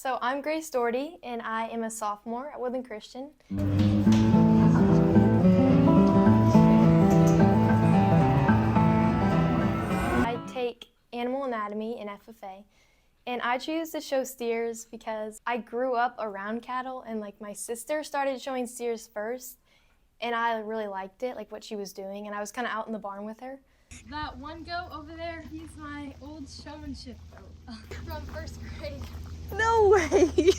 So I'm Grace Doherty, and I am a sophomore at Woodland Christian. I take animal anatomy in FFA, and I choose to show steers because I grew up around cattle, and like my sister started showing steers first, and I really liked it, like what she was doing, and I was kind of out in the barn with her. That one goat over there, he's my old showmanship goat from first grade. No way! Yeah.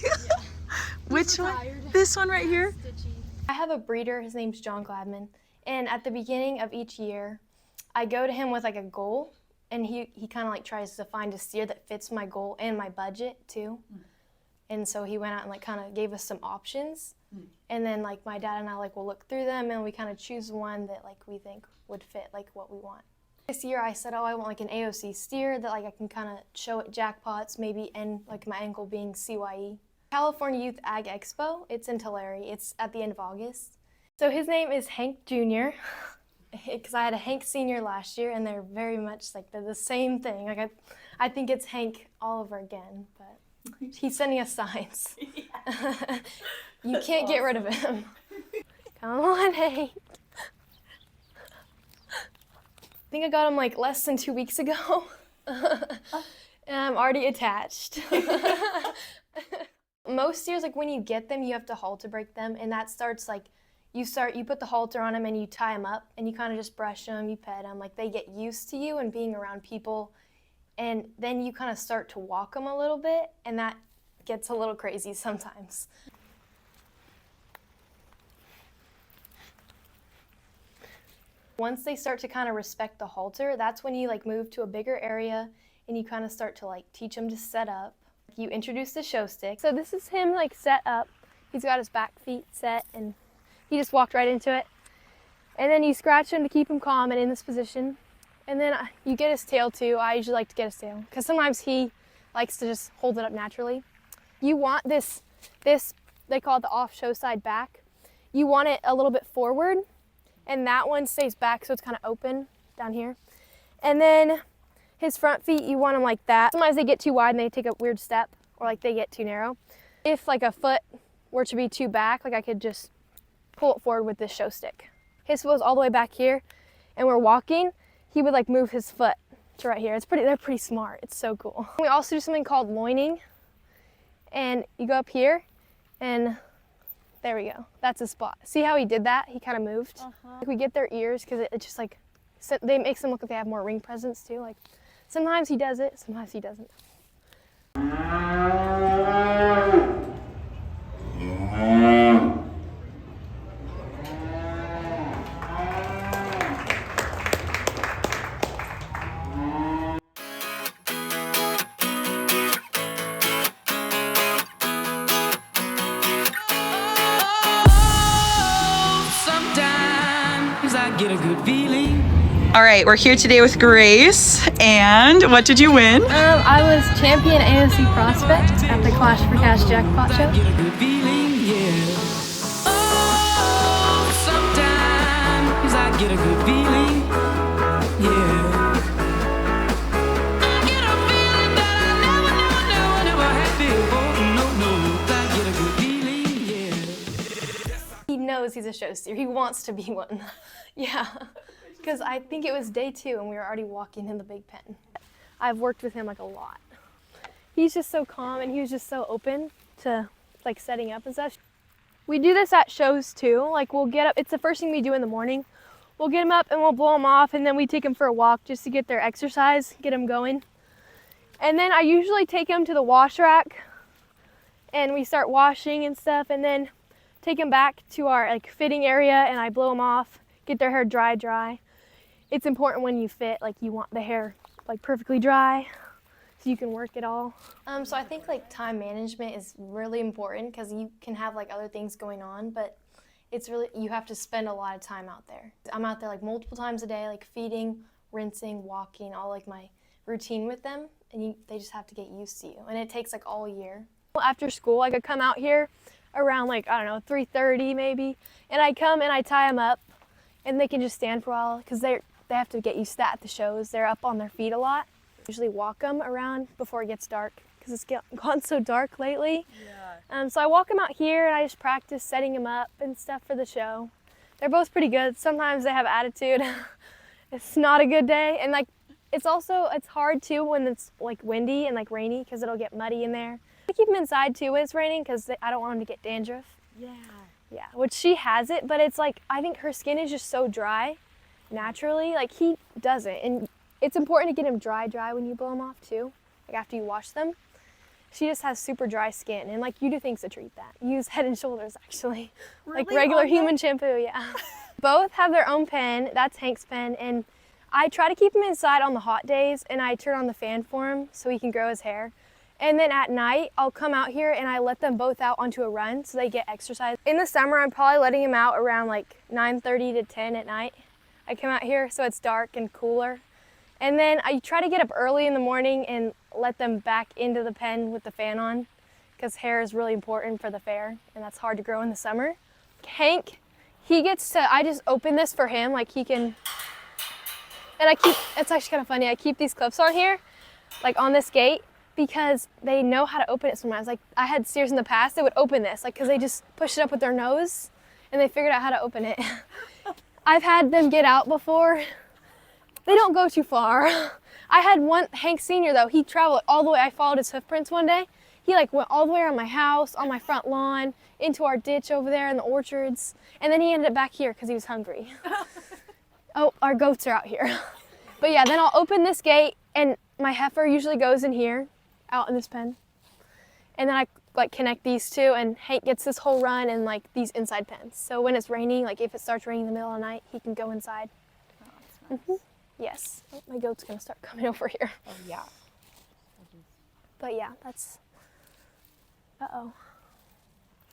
Which retired. one? This one right here? Stitchy. I have a breeder, his name's John Gladman, and at the beginning of each year, I go to him with like a goal, and he kind of like tries to find a steer that fits my goal and my budget too. And so he went out and like kind of gave us some options, and then like my dad and I like will look through them and we kind of choose one that like we think would fit like what we want. This year I said, oh, I want like an AOC steer that like I can kind of show at jackpots maybe, and like my angle being CYE. California Youth Ag Expo, it's in Tulare. It's at the end of August. So his name is Hank Jr. because I had a Hank Sr. last year, and they're very much like they're the same thing. Like I think it's Hank all over again, but he's sending us signs. Yeah. You can't get rid of him. Come on, Hank. I think I got him like less than 2 weeks ago, and I'm already attached. Most steers, like when you get them, you have to halter break them, and that starts like you put the halter on them and you tie them up, and you kind of just brush them, you pet them, like they get used to you and being around people, and then you kind of start to walk them a little bit, and that gets a little crazy sometimes. Once they start to kind of respect the halter, that's when you like move to a bigger area and you kind of start to like teach them to set up. You introduce the show stick. So this is him like set up. He's got his back feet set and he just walked right into it. And then you scratch him to keep him calm and in this position. And then you get his tail too. I usually like to get his tail because sometimes he likes to just hold it up naturally. You want this, they call it the off show side back. You want it a little bit forward, and that one stays back so it's kind of open down here. And then his front feet, you want them like that. Sometimes they get too wide and they take a weird step, or like they get too narrow. If like a foot were to be too back, like I could just pull it forward with this show stick. His foot was all the way back here, and we're walking, he would like move his foot to right here. They're pretty smart. It's so cool. We also do something called loining, and you go up here, and there we go. That's a spot. See how he did that? He kind of moved. Like we get their ears because it just like, they makes them look like they have more ring presence too. Like sometimes he does it, sometimes he doesn't. Get a good feeling. All right, we're here today with Grace, and what did you win? I was champion AOC prospect at the Clash for Cash jackpot show. Get a good feeling, yeah. Oh, sometimes I get a good feeling, yeah. I get a feeling that I never had before. No, I get a good feeling, yeah. He knows he's a show steer. He wants to be one. Yeah, because I think it was day 2 and we were already walking in the big pen. I've worked with him like a lot. He's just so calm and he was just so open to like setting up and stuff. We do this at shows too. Like we'll get up, it's the first thing we do in the morning. We'll get him up and we'll blow him off, and then we take him for a walk just to get their exercise, get him going. And then I usually take him to the wash rack and we start washing and stuff, and then take him back to our like fitting area and I blow him off. Get their hair dry. It's important when you fit, like you want the hair like perfectly dry so you can work it all. So I think like time management is really important because you can have like other things going on, but it's really, you have to spend a lot of time out there. I'm out there like multiple times a day, like feeding, rinsing, walking, all like my routine with them, and they just have to get used to you. And it takes like all year. After school, I could come out here around like, I don't know, 3:30 maybe, and I come and I tie them up. And they can just stand for a while because they have to get used to that at the shows. They're up on their feet a lot. Usually walk them around before it gets dark because it's gotten so dark lately. Yeah. So I walk him out here and I just practice setting him up and stuff for the show. They're both pretty good. Sometimes they have attitude. It's not a good day, and like it's hard too when it's like windy and like rainy because it'll get muddy in there. I keep him inside too when it's raining because I don't want him to get dandruff. Yeah. Yeah, which she has it, but it's like I think her skin is just so dry naturally. Like he doesn't, and it's important to get him dry when you blow him off too, like after you wash them. She just has super dry skin, and like you do things to treat that. Use Head and Shoulders actually, Really? like regular Okay. human shampoo. Yeah. Both have their own pen. That's Hank's pen, and I try to keep him inside on the hot days, and I turn on the fan for him so he can grow his hair. And then at night, I'll come out here and I let them both out onto a run so they get exercise. In the summer, I'm probably letting him out around like 9:30 to 10 at night. I come out here so it's dark and cooler. And then I try to get up early in the morning and let them back into the pen with the fan on because hair is really important for the fair, and that's hard to grow in the summer. Hank, I just open this for him, like he can, and it's actually kind of funny, I keep these clips on here, like on this gate, because they know how to open it sometimes. Like I had steers in the past that would open this, like because they just push it up with their nose and they figured out how to open it. I've had them get out before. They don't go too far. I had one, Hank Sr. though, he traveled all the way, I followed his hoof prints one day. He like went all the way around my house, on my front lawn, into our ditch over there in the orchards, and then he ended up back here because he was hungry. Oh, our goats are out here. But yeah, then I'll open this gate and my heifer usually goes in here, out in this pen. And then I like connect these two, and Hank gets this whole run and like these inside pens. So when it's raining, like if it starts raining in the middle of the night, he can go inside. Oh, that's nice. Yes, oh, my goat's gonna start coming over here. Oh, yeah. But yeah, that's, uh-oh.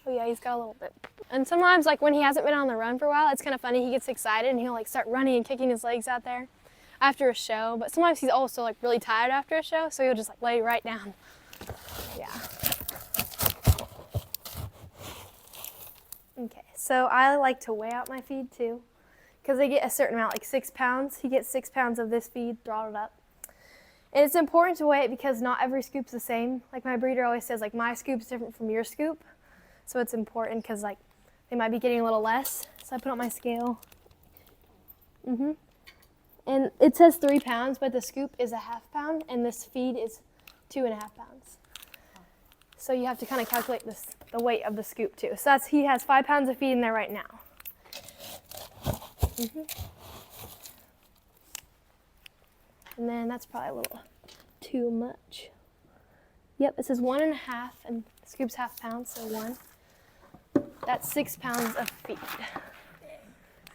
Oh yeah, he's got a little bit. And sometimes like when he hasn't been on the run for a while, it's kind of funny, he gets excited and he'll like start running and kicking his legs out there after a show. But sometimes he's also like really tired after a show, so he'll just like lay right down. Yeah. Okay, so I like to weigh out my feed too, because they get a certain amount, like 6 pounds. He gets 6 pounds of this feed throttled up. And it's important to weigh it because not every scoop's the same. Like my breeder always says, like my scoop's different from your scoop. So it's important because like they might be getting a little less. So I put on my scale. And it says 3 pounds, but the scoop is a ½ pound and this feed is 2.5 pounds. So you have to kind of calculate the weight of the scoop too. So he has 5 pounds of feed in there right now. And then that's probably a little too much. Yep, it says 1.5 and the scoop's ½ pound, so 1. That's 6 pounds of feed.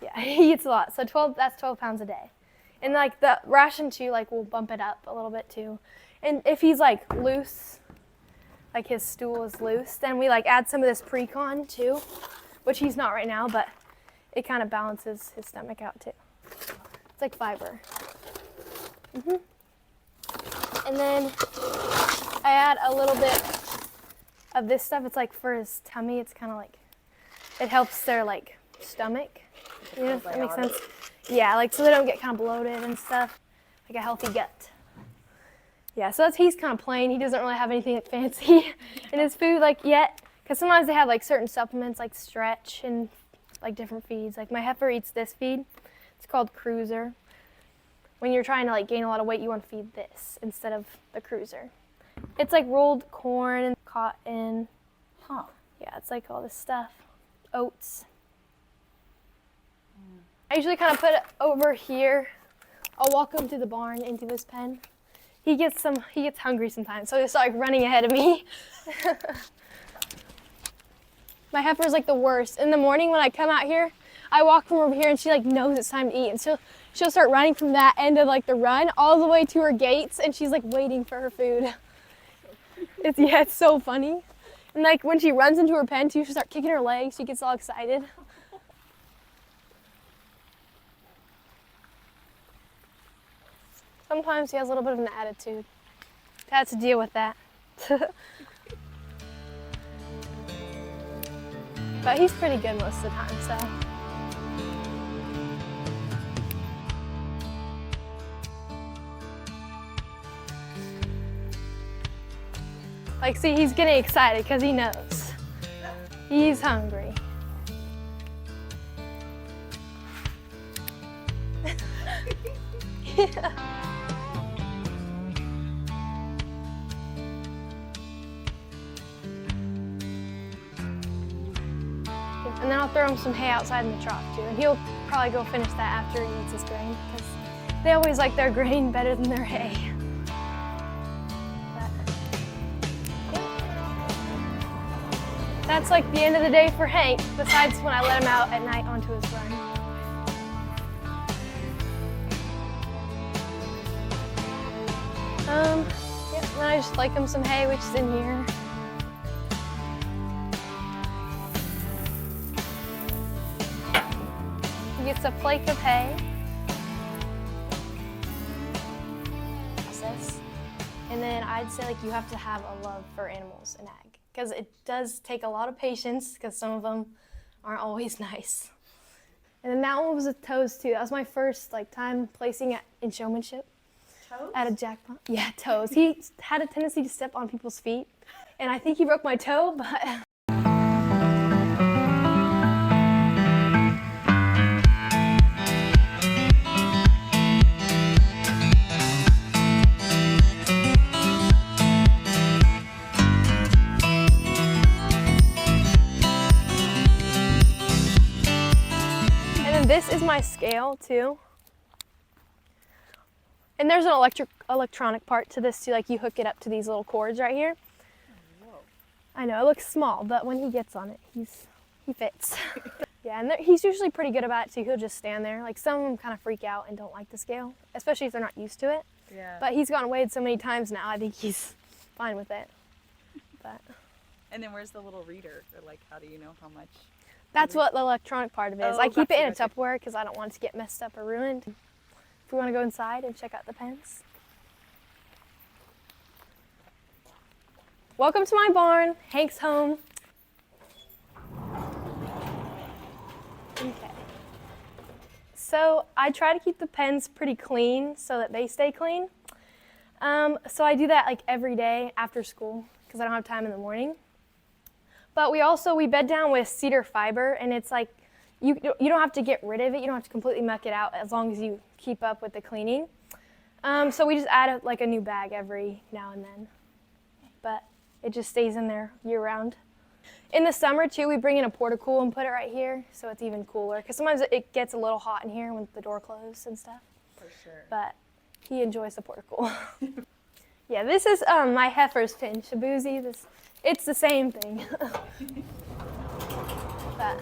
Yeah, he eats a lot. So that's 12 pounds a day. And like the ration too, like we'll bump it up a little bit too. And if he's like loose, like his stool is loose, then we like add some of this pre-con too, which he's not right now, but it kind of balances his stomach out too. It's like fiber. And then I add a little bit of this stuff. It's like for his tummy. It's kind of like, it helps their like stomach. You know, if that makes sense. Yeah, like so they don't get kind of bloated and stuff. Like a healthy gut. Yeah, so he's kind of plain. He doesn't really have anything like fancy in his food like yet. Because sometimes they have like certain supplements like stretch and like different feeds. Like my heifer eats this feed. It's called Cruiser. When you're trying to like gain a lot of weight, you want to feed this instead of the Cruiser. It's like rolled corn and cotton. Huh. Yeah, it's like all this stuff. Oats. I usually kind of put it over here. I'll walk him through the barn into this pen. He gets hungry sometimes, so he'll start like running ahead of me. My heifer's like the worst. In the morning when I come out here, I walk from over here and she like knows it's time to eat, and she'll start running from that end of like the run all the way to her gates, and she's like waiting for her food. It's so funny. And like when she runs into her pen too, she'll start kicking her legs. She gets all excited. Sometimes he has a little bit of an attitude. I had to deal with that. But he's pretty good most of the time, so. Like, see, he's getting excited because he knows. He's hungry. Yeah. And then I'll throw him some hay outside in the trough too, and he'll probably go finish that after he eats his grain, because they always like their grain better than their hay. But, yeah. That's like the end of the day for Hank, besides when I let him out at night onto his run. Yeah, and then I just like him some hay, which is in here. He gets a flake of hay. Process. And then I'd say like you have to have a love for animals in ag, because it does take a lot of patience, because some of them aren't always nice. And then that one was with toes too. That was my first like time placing in showmanship. Toes? At a jackpot. Yeah, toes. He had a tendency to step on people's feet, and I think he broke my toe, but. And then this is my scale too. And there's an electronic part to this too, like you hook it up to these little cords right here. Whoa. I know, it looks small, but when he gets on it, he fits. Yeah, and he's usually pretty good about it too. He'll just stand there. Like some of them kind of freak out and don't like the scale, especially if they're not used to it. Yeah. But he's gotten weighed so many times now, I think he's fine with it. But And then where's the little reader? Or like, how do you know how much? that's what the electronic part of it is. Oh, I keep it in a gotcha. Tupperware because I don't want it to get messed up or ruined. If we want to go inside and check out the pens. Welcome to my barn. Hank's home. Okay. So I try to keep the pens pretty clean so that they stay clean. So I do that like every day after school because I don't have time in the morning. But we bed down with cedar fiber, and it's like you don't have to get rid of it. You don't have to completely muck it out as long as you keep up with the cleaning. So we just add a new bag every now and then. But it just stays in there year round. In the summer too, we bring in a porta-cool and put it right here so it's even cooler. Because sometimes it gets a little hot in here when the door closes and stuff. For sure. But he enjoys the porta-cool. Yeah, this is my heifer's pen, Shabuzi. It's the same thing. But,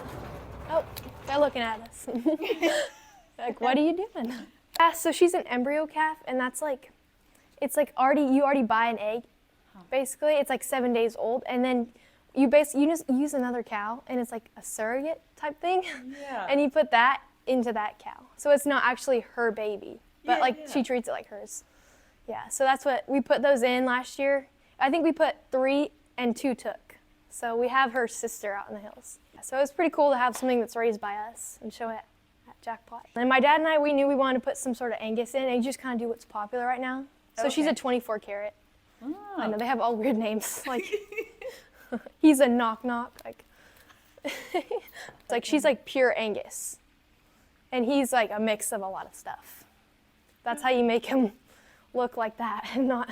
oh, they're looking at us. Like, what are you doing? Yeah, so she's an embryo calf, and that's like, it's like you already buy an egg, basically. It's like 7 days old, and then you just use another cow, and it's like a surrogate type thing. Yeah. And you put that into that cow. So it's not actually her baby, but she treats it like hers. Yeah, so that's what, we put those in last year. I think we put 3 and 2 took. So we have her sister out in the hills. So it's pretty cool to have something that's raised by us and show it at Jackpot. And my dad and I, we knew we wanted to put some sort of Angus in, and you just kind of do what's popular right now. So she's a 24 carat. Oh. I know, they have all weird names. Like, he's a knock-knock. Like, it's like she's like pure Angus. And he's like a mix of a lot of stuff. That's how you make him look like that and not.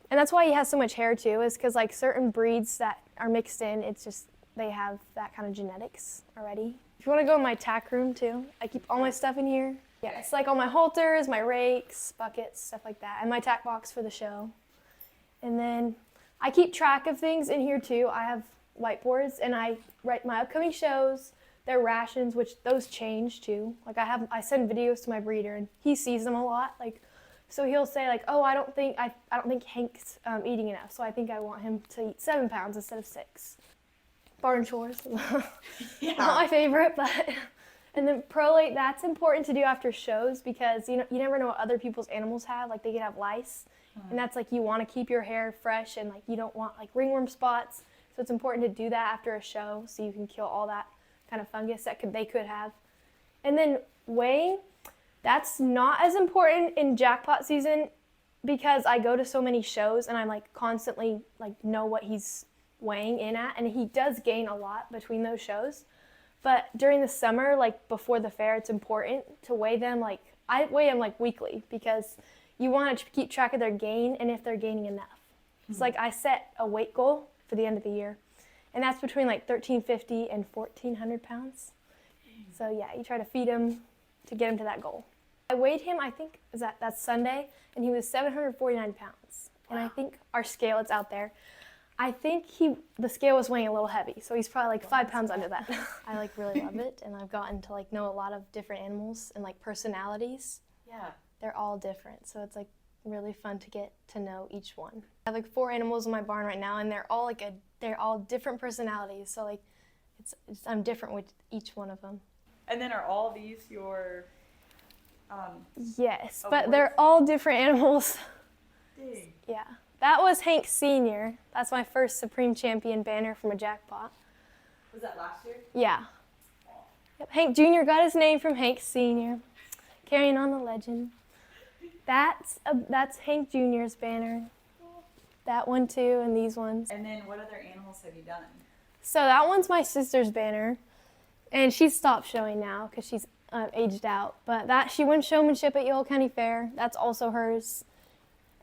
And that's why he has so much hair too, is because like certain breeds that are mixed in, it's just, they have that kind of genetics already. If you want to go in my tack room too, I keep all my stuff in here. Yeah, it's like all my halters, my rakes, buckets, stuff like that, and my tack box for the show. And then I keep track of things in here too. I have whiteboards and I write my upcoming shows, their rations, which those change too. Like I send videos to my breeder and he sees them a lot. Like, so he'll say like, oh, I don't think Hank's eating enough, so I think I want him to eat 7 pounds instead of 6. Barn chores, not my favorite, but. And then prolate, that's important to do after shows because you never know what other people's animals have. Like they could have lice, and that's like you want to keep your hair fresh and like you don't want like ringworm spots. So it's important to do that after a show so you can kill all that kind of fungus that they could have. And then weighing, that's not as important in jackpot season because I go to so many shows and I'm like constantly like know what he's weighing in at, and he does gain a lot between those shows. But during the summer, like before the fair, it's important to weigh them. Like I weigh them like weekly because you want to keep track of their gain and if they're gaining enough. It's like I set a weight goal for the end of the year, and that's between like 1,350 and 1,400 pounds. So yeah, you try to feed him to get him to that goal. I weighed him, I think, that's Sunday, and he was 749 pounds. And I think our scale, it's out there. I think the scale was weighing a little heavy, so he's probably like 5 pounds under that. I like really love it, and I've gotten to like know a lot of different animals and like personalities. Yeah. They're all different, so it's like really fun to get to know each one. I have like 4 animals in my barn right now, and they're all different personalities. So like, I'm different with each one of them. And then are all these your? Yes, but awards? they're all different animals. Dang. Yeah, that was Hank Sr. That's my first Supreme Champion banner from a jackpot. Was that last year? Yeah. Yep. Hank Jr. got his name from Hank Sr. Carrying on the legend. That's Hank Jr.'s banner. That one too, and these ones. And then what other animals have you done? So that one's my sister's banner, and she's stopped showing now because she's aged out. But she won showmanship at Yolo County Fair. That's also hers.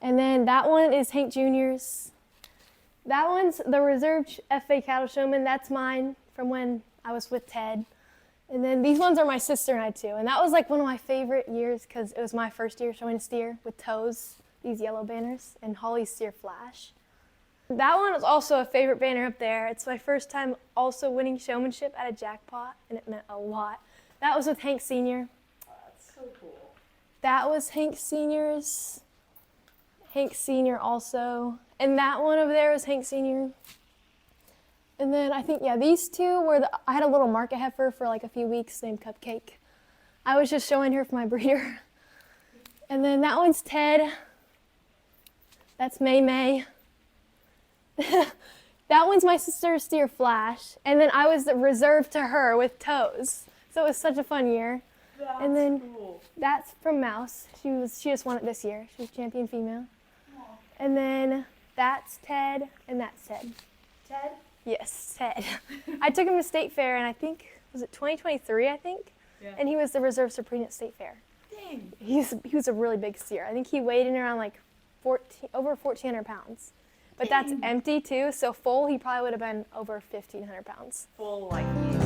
And then that one is Hank Jr.'s. That one's the Reserve FFA Cattle Showman. That's mine from when I was with Ted. And then these ones are my sister and I too. And that was like one of my favorite years because it was my first year showing a steer with toes, these yellow banners, and Holly's Steer Flash. That one is also a favorite banner up there. It's my first time also winning showmanship at a jackpot, and it meant a lot. That was with Hank Sr. Oh, that's so cool. That was Hank Sr.'s. Hank Sr. also. And that one over there was Hank Sr. And then I think, yeah, these two were I had a little market heifer for like a few weeks named Cupcake. I was just showing her for my breeder. And then that one's Ted. That's May May. That one's my sister's Steer Flash. And then I was reserved to her with toes. So it was such a fun year. That's and then cool. that's from Mouse. She just won it this year. She was champion female. Aww. And then that's Ted, and that's Ted. Ted? Yes, Ted. I took him to State Fair, and I think, was it 2023, I think? Yeah. And he was the Reserve Supreme at State Fair. Dang. He was a really big steer. I think he weighed in around like over 1,400 pounds. But that's empty too, so full he probably would have been over 1,500 pounds. Full like you.